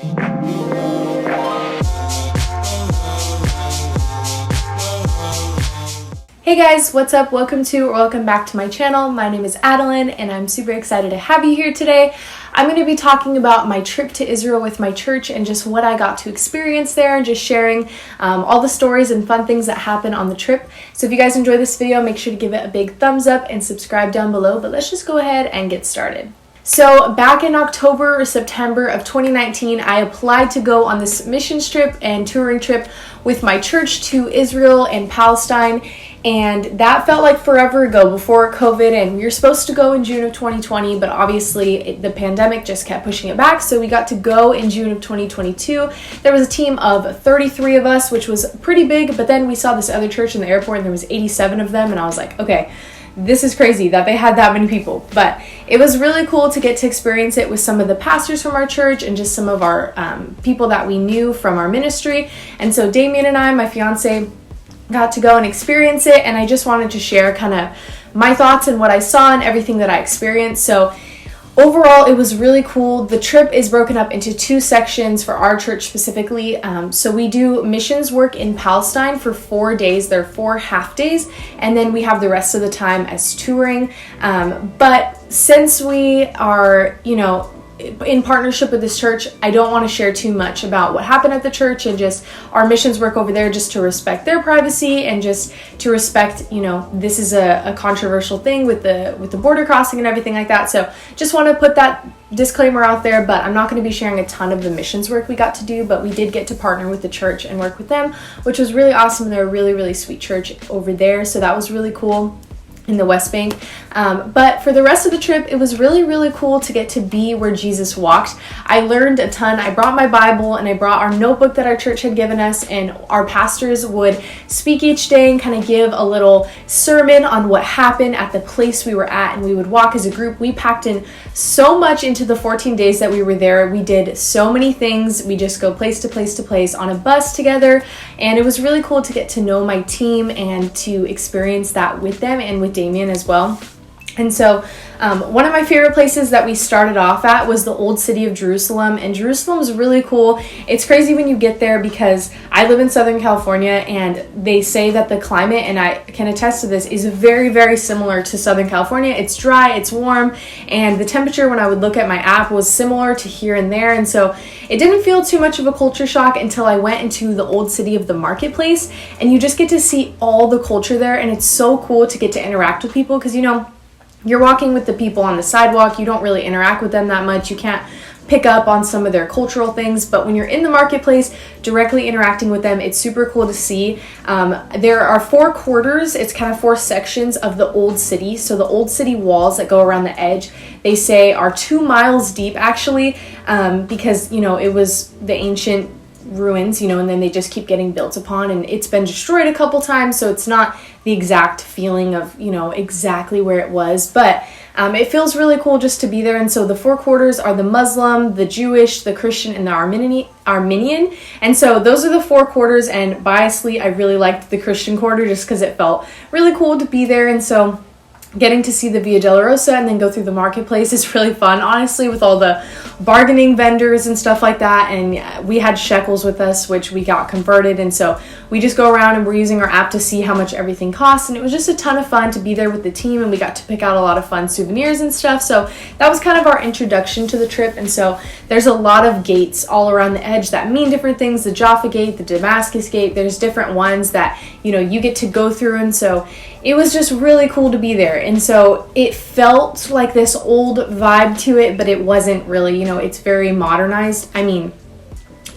Hey guys, what's up? Welcome back to my channel. My name is Adelyn and I'm super excited to have you here today. I'm going to be talking about my trip to Israel with my church and just what I got to experience there and just sharing all the stories and fun things that happened on the trip. So if you guys enjoy this video, make sure to give it a big thumbs up and subscribe down below, but let's just go ahead and get started. So back in October or September of 2019, I applied to go on this missions trip and touring trip with my church to Israel and Palestine. And that felt like forever ago before COVID, and we were supposed to go in June of 2020, but obviously the pandemic just kept pushing it back, so we got to go in June of 2022. There was a team of 33 of us, which was pretty big, but then we saw this other church in the airport and there was 87 of them, and I was like, okay, this is crazy that they had that many people. But it was really cool to get to experience it with some of the pastors from our church and just some of our people that we knew from our ministry. And so Damien and I, my fiance, got to go and experience it, and I just wanted to share kind of my thoughts and what I saw and everything that I experienced. So overall, it was really cool. The trip is broken up into two sections for our church specifically. So we do missions work in Palestine for 4 days. There are 4 half days, and then we have the rest of the time as touring. But since we are, in partnership with this church, I don't want to share too much about what happened at the church and just our missions work over there, just to respect their privacy and just to respect, this is a controversial thing with the border crossing and everything like that. So just want to put that disclaimer out there, but I'm not going to be sharing a ton of the missions work we got to do, but we did get to partner with the church and work with them, which was really awesome. They're a really, really sweet church over there. So that was really cool in the West Bank. But for the rest of the trip, it was really, really cool to get to be where Jesus walked. I learned a ton. I brought my Bible and I brought our notebook that our church had given us, and our pastors would speak each day and kind of give a little sermon on what happened at the place we were at, and we would walk as a group. We packed in so much into the 14 days that we were there. We did so many things. We just go place to place to place on a bus together, and it was really cool to get to know my team and to experience that with them and with Damien as well. And so one of my favorite places that we started off at was the old city of Jerusalem, and Jerusalem is really cool. It's crazy when you get there because I live in Southern California, and they say that the climate, and I can attest to this, is very, very similar to Southern California. It's dry, it's warm, and the temperature when I would look at my app was similar to here and there, and so it didn't feel too much of a culture shock until I went into the old city of the marketplace, and you just get to see all the culture there, and it's so cool to get to interact with people because, you're walking with the people on the sidewalk. You don't really interact with them that much. You can't pick up on some of their cultural things, but when you're in the marketplace directly interacting with them, it's super cool to see. There are 4 quarters. It's kind of 4 sections of the old city. So the old city walls that go around the edge, they say are 2 miles deep actually, because it was the ancient ruins, and then they just keep getting built upon, and it's been destroyed a couple times, so it's not the exact feeling of exactly where it was, but it feels really cool just to be there. And so the 4 quarters are the Muslim, the Jewish, the Christian, and the Armenian, and so those are the 4 quarters, and biasly I really liked the Christian quarter just because it felt really cool to be there. And so getting to see the Via Dolorosa and then go through the marketplace is really fun, honestly, with all the bargaining vendors and stuff like that. And we had shekels with us, which we got converted, and so we just go around and we're using our app to see how much everything costs, and it was just a ton of fun to be there with the team, and we got to pick out a lot of fun souvenirs and stuff. So that was kind of our introduction to the trip. And so there's a lot of gates all around the edge that mean different things. The Jaffa Gate, the Damascus Gate, there's different ones that you get to go through, and so it was just really cool to be there. And so it felt like this old vibe to it, but it wasn't really, it's very modernized. I mean,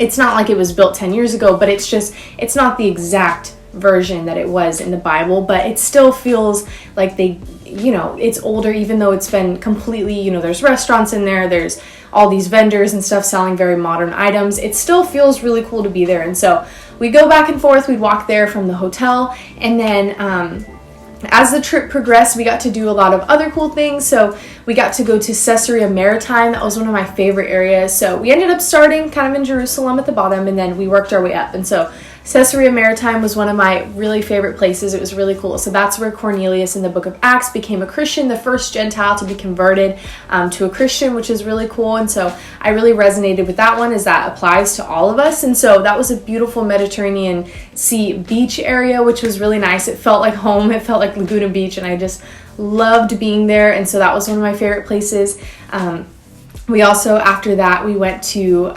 it's not like it was built 10 years ago, but it's not the exact version that it was in the Bible, but it still feels like it's older, even though it's been completely, there's restaurants in there, there's all these vendors and stuff selling very modern items. It still feels really cool to be there. And so we go back and forth, we'd walk there from the hotel, and then as the trip progressed, we got to do a lot of other cool things. So we got to go to Caesarea Maritime. That was one of my favorite areas. So we ended up starting kind of in Jerusalem at the bottom, and then we worked our way up. And so Caesarea Maritime was one of my really favorite places. It was really cool. So that's where Cornelius in the book of Acts became a Christian, the first Gentile to be converted to a Christian, which is really cool. And so I really resonated with that one, as that applies to all of us. And so that was a beautiful Mediterranean Sea beach area, which was really nice. It felt like home. It felt like Laguna Beach, and I just loved being there. And so that was one of my favorite places. We also, after that, we went to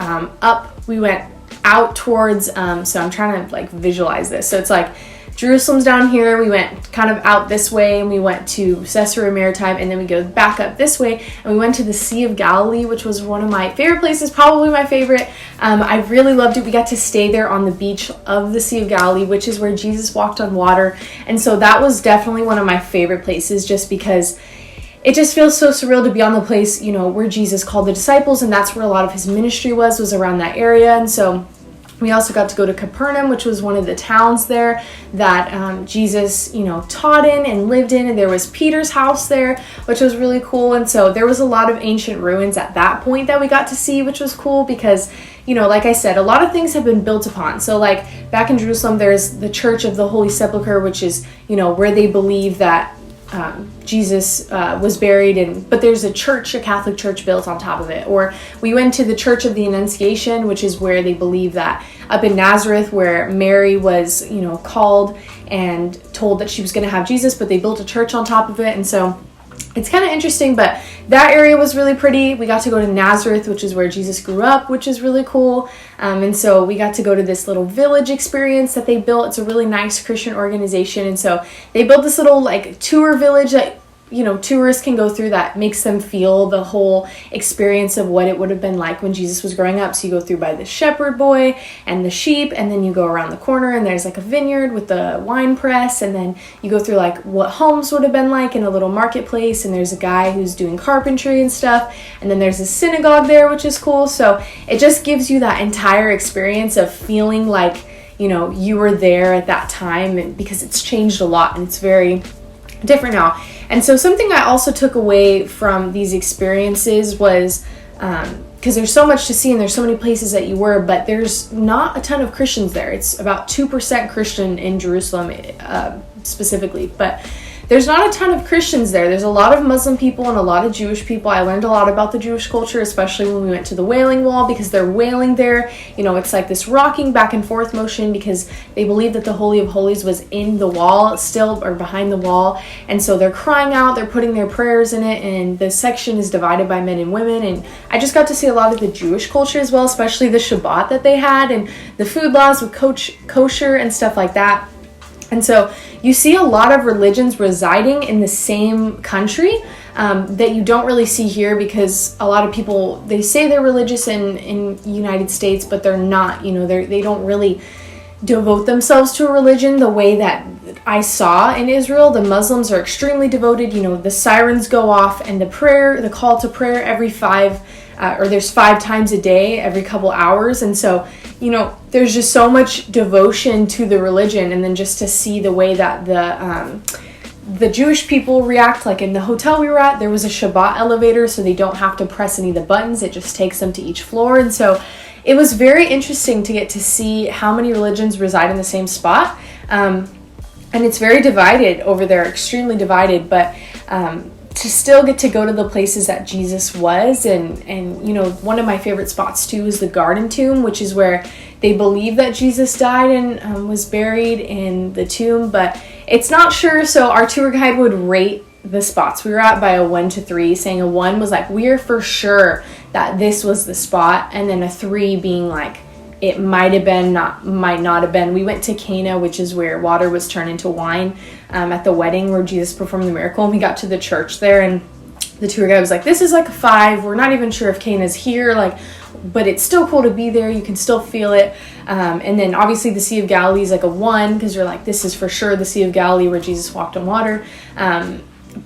we went out towards, so I'm trying to like visualize this. So it's like Jerusalem's down here. We went kind of out this way, and we went to Caesarea Maritime, and then we go back up this way, and we went to the Sea of Galilee, which was one of my favorite places, probably my favorite. I really loved it. We got to stay there on the beach of the Sea of Galilee, which is where Jesus walked on water. And so that was definitely one of my favorite places, just because it just feels so surreal to be on the place, where Jesus called the disciples, and that's where a lot of his ministry was around that area. And so we also got to go to Capernaum, which was one of the towns there that Jesus, taught in and lived in. And there was Peter's house there, which was really cool. And so there was a lot of ancient ruins at that point that we got to see, which was cool because, like I said, a lot of things have been built upon. So like back in Jerusalem, there's the Church of the Holy Sepulchre, which is, where they believe that Jesus was buried, but there's a Catholic church built on top of it. Or we went to the Church of the Annunciation, which is where they believe that up in Nazareth, where Mary was, called and told that she was going to have Jesus, but they built a church on top of it. And so it's kind of interesting, but that area was really pretty. We got to go to Nazareth, which is where Jesus grew up, which is really cool. And so we got to go to this little village experience that they built. It's a really nice Christian organization. And so they built this little like tour village that, tourists can go through, that makes them feel the whole experience of what it would have been like when Jesus was growing up. So you go through by the shepherd boy and the sheep, and then you go around the corner and there's like a vineyard with the wine press, and then you go through like what homes would have been like in a little marketplace, and there's a guy who's doing carpentry and stuff, and then there's a synagogue there, which is cool. So it just gives you that entire experience of feeling like, you were there at that time, and because it's changed a lot and it's very different now. And so something I also took away from these experiences was, because there's so much to see and there's so many places that you were, but there's not a ton of Christians there. It's about 2% Christian in Jerusalem specifically, but there's not a ton of Christians there. There's a lot of Muslim people and a lot of Jewish people. I learned a lot about the Jewish culture, especially when we went to the Wailing Wall, because they're wailing there. It's like this rocking back and forth motion because they believe that the Holy of Holies was in the wall still, or behind the wall. And so they're crying out, they're putting their prayers in it, and the section is divided by men and women. And I just got to see a lot of the Jewish culture as well, especially the Shabbat that they had and the food laws with kosher and stuff like that. And so you see a lot of religions residing in the same country that you don't really see here, because a lot of people, they say they're religious in the United States, but they're not. They don't really devote themselves to a religion the way that I saw in Israel. The Muslims are extremely devoted. The sirens go off, and the call to prayer every there's 5 times a day, every couple hours. And so, there's just so much devotion to the religion. And then just to see the way that the Jewish people react, like in the hotel we were at, there was a Shabbat elevator, so they don't have to press any of the buttons. It just takes them to each floor. And so it was very interesting to get to see how many religions reside in the same spot. And it's very divided over there, extremely divided, but to still get to go to the places that Jesus was. And one of my favorite spots too is the Garden Tomb, which is where they believe that Jesus died and was buried in the tomb, but it's not sure. So our tour guide would rate the spots we were at by a 1 to 3, saying a 1 was like, we're for sure that this was the spot, and then a 3 being like, it might have been, might not have been. We went to Cana, which is where water was turned into wine at the wedding where Jesus performed the miracle. And we got to the church there, and the tour guide was like, this is like a 5. We're not even sure if Cana's here, but it's still cool to be there. You can still feel it. And then obviously the Sea of Galilee is like a 1, because you're like, this is for sure the Sea of Galilee where Jesus walked on water.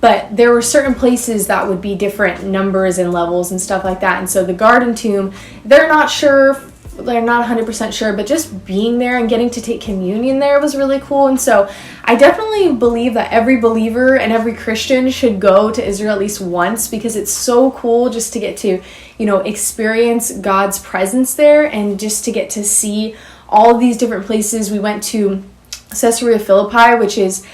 But there were certain places that would be different numbers and levels and stuff like that. And so the Garden Tomb, they're not 100% sure, but just being there and getting to take communion there was really cool. And so I definitely believe that every believer and every Christian should go to Israel at least once, because it's so cool just to get to, experience God's presence there, and just to get to see all of these different places. We went to Caesarea Philippi, which is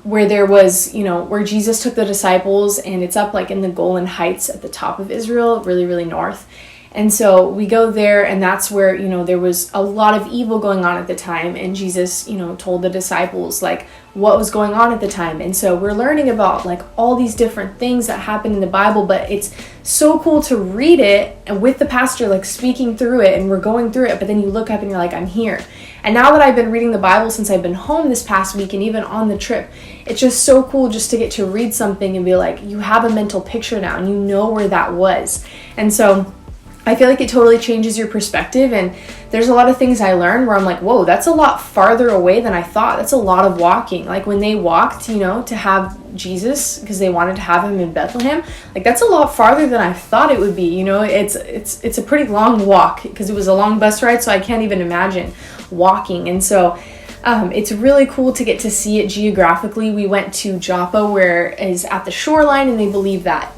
where there was, where Jesus took the disciples, and it's up like in the Golan Heights at the top of Israel, really, really north. And so we go there, and that's where, there was a lot of evil going on at the time. And Jesus, told the disciples like what was going on at the time. And so we're learning about like all these different things that happen in the Bible, but it's so cool to read it and with the pastor like speaking through it, and we're going through it. But then you look up and you're like, I'm here. And now that I've been reading the Bible since I've been home this past week and even on the trip, it's just so cool just to get to read something and be like, you have a mental picture now and you know where that was. And so I feel like it totally changes your perspective, and there's a lot of things I learned where I'm like, whoa, that's a lot farther away than I thought. That's a lot of walking. Like when they walked, to have Jesus because they wanted to have him in Bethlehem, like that's a lot farther than I thought it would be. It's a pretty long walk because it was a long bus ride, so I can't even imagine walking. And so it's really cool to get to see it geographically. We went to Joppa, where is at the shoreline, and they believe that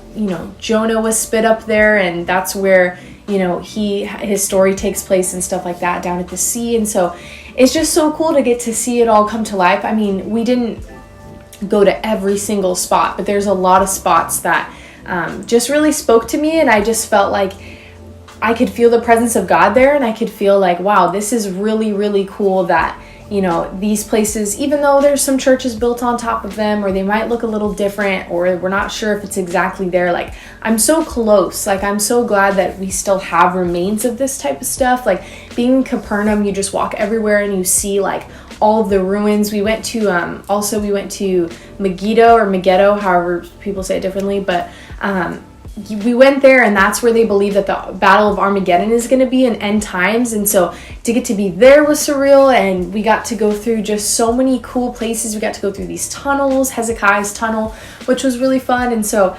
Jonah was spit up there, and that's where his story takes place and stuff like that down at the sea. And so it's just so cool to get to see it all come to life. I mean, we didn't go to every single spot, but there's a lot of spots that just really spoke to me, and I just felt like I could feel the presence of God there, and I could feel like, wow, this is really, really cool that these places, even though there's some churches built on top of them, or they might look a little different, or we're not sure if it's exactly there, like I'm so close. Like I'm so glad that we still have remains of this type of stuff. Like being in Capernaum, you just walk everywhere and you see like all of the ruins. We went to Megiddo or Megiddo, however people say it differently, but we went there, and that's where they believe that the Battle of Armageddon is going to be in end times. And so to get to be there was surreal, and we got to go through just so many cool places. We got to go through these tunnels, Hezekiah's tunnel, which was really fun. And so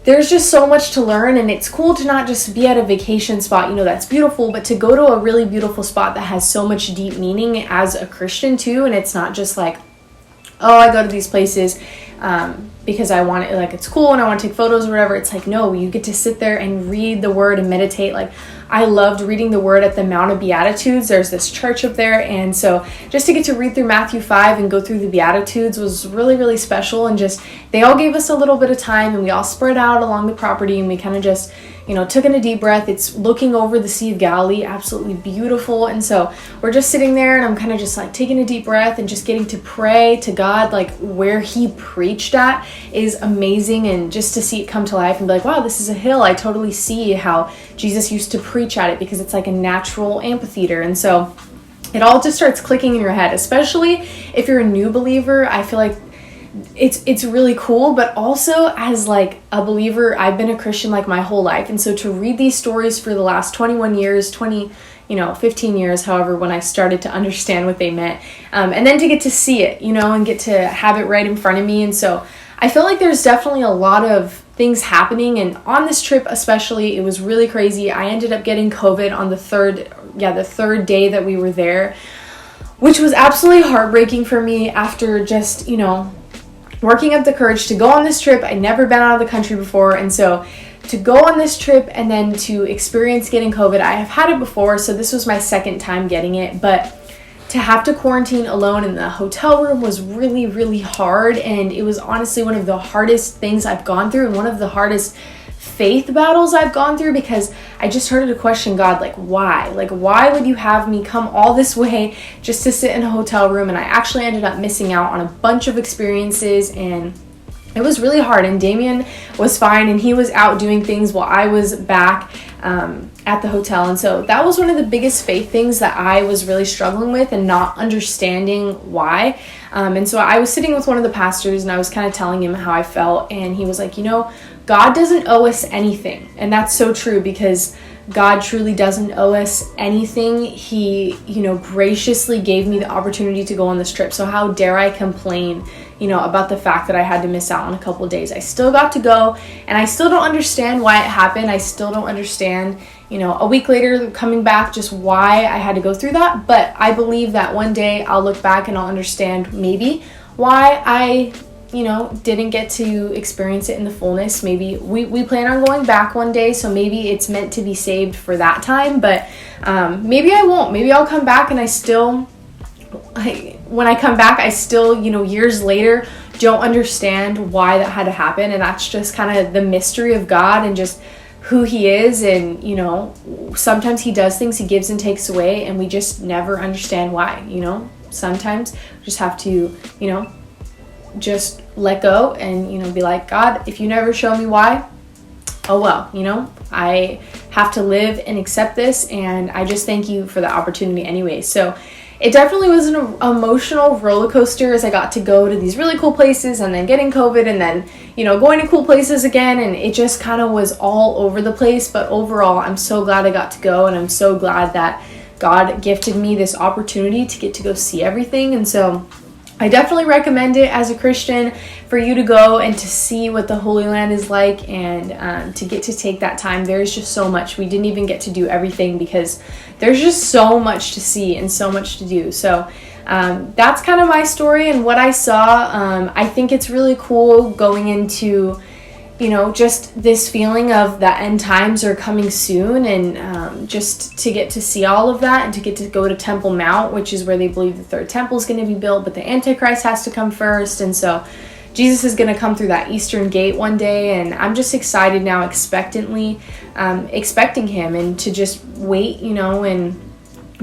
there's just so much to learn, and it's cool to not just be at a vacation spot, that's beautiful, but to go to a really beautiful spot that has so much deep meaning as a Christian too. And it's not just like, oh, I go to these places because I want it, like it's cool and I want to take photos or whatever. It's like, no, you get to sit there and read the word and meditate. Like I loved reading the word at the Mount of Beatitudes. There's this church up there, and so just to get to read through Matthew 5 and go through the Beatitudes was really, really special. And just they all gave us a little bit of time, and we all spread out along the property, and we kind of just took in a deep breath. It's looking over the Sea of Galilee, absolutely beautiful. And so we're just sitting there, and I'm kind of just like taking a deep breath and just getting to pray to God, like where he preached at is amazing. And just to see it come to life and be like, wow, this is a hill. I totally see how Jesus used to preach at it, because it's like a natural amphitheater. And so it all just starts clicking in your head, especially if you're a new believer. I feel like it's really cool, but also as like a believer, I've been a Christian like my whole life. And so to read these stories for the last 21 years, 15 years, however, when I started to understand what they meant, and then to get to see it, and get to have it right in front of me. And so I feel like there's definitely a lot of things happening. And on this trip especially, it was really crazy. I ended up getting COVID on the third day that we were there, which was absolutely heartbreaking for me after just, working up the courage to go on this trip. I'd never been out of the country before. And so to go on this trip and then to experience getting COVID, I have had it before, so this was my second time getting it. But to have to quarantine alone in the hotel room was really, really hard. And it was honestly one of the hardest things I've gone through, and one of the hardest faith battles I've gone through, because I just started to question God, like why? Like why would you have me come all this way just to sit in a hotel room? And I actually ended up missing out on a bunch of experiences, and it was really hard. And Damien was fine, and he was out doing things while I was back at the hotel. And so that was one of the biggest faith things that I was really struggling with and not understanding why. And so I was sitting with one of the pastors, and I was kind of telling him how I felt, and he was like, God doesn't owe us anything. And that's so true, because God truly doesn't owe us anything. He, graciously gave me the opportunity to go on this trip. So how dare I complain, about the fact that I had to miss out on a couple of days. I still got to go, and I still don't understand why it happened. I still don't understand, a week later coming back, just why I had to go through that. But I believe that one day I'll look back and I'll understand maybe why I didn't get to experience it in the fullness. Maybe we plan on going back one day, so maybe it's meant to be saved for that time. But Maybe I won't. Maybe I'll come back and when I come back, I still, years later, don't understand why that had to happen. And that's just kind of the mystery of God and just who he is. And, sometimes he does things, he gives and takes away, and we just never understand why, Sometimes we just have to, just let go and, be like, God, if you never show me why, oh well, I have to live and accept this, and I just thank you for the opportunity anyway. So it definitely was an emotional roller coaster as I got to go to these really cool places and then getting COVID and then, going to cool places again, and it just kind of was all over the place. But overall, I'm so glad I got to go, and I'm so glad that God gifted me this opportunity to get to go see everything. And so I definitely recommend it as a Christian for you to go and to see what the Holy Land is like, and to get to take that time. There's just so much. We didn't even get to do everything because there's just so much to see and so much to do. So that's kind of my story and what I saw. I think it's really cool going into just this feeling of the end times are coming soon, and just to get to see all of that and to get to go to Temple Mount, which is where they believe the third temple is going to be built, but the Antichrist has to come first. And so Jesus is going to come through that eastern gate one day, and I'm just excited now, expecting him, and to just wait, and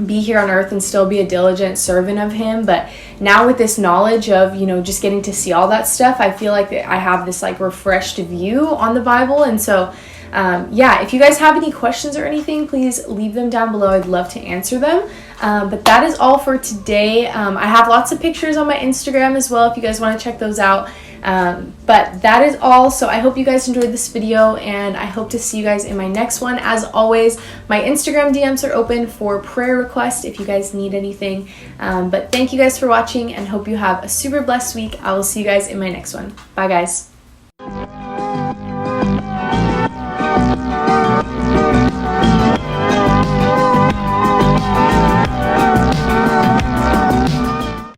be here on earth and still be a diligent servant of him. But now with this knowledge of, just getting to see all that stuff, I feel like I have this refreshed view on the Bible. And so, if you guys have any questions or anything, please leave them down below. I'd love to answer them. But that is all for today. I have lots of pictures on my Instagram as well if you guys want to check those out. But that is all. So I hope you guys enjoyed this video, and I hope to see you guys in my next one. As always, my Instagram DMs are open for prayer requests if you guys need anything. But thank you guys for watching, and hope you have a super blessed week. I will see you guys in my next one. Bye guys.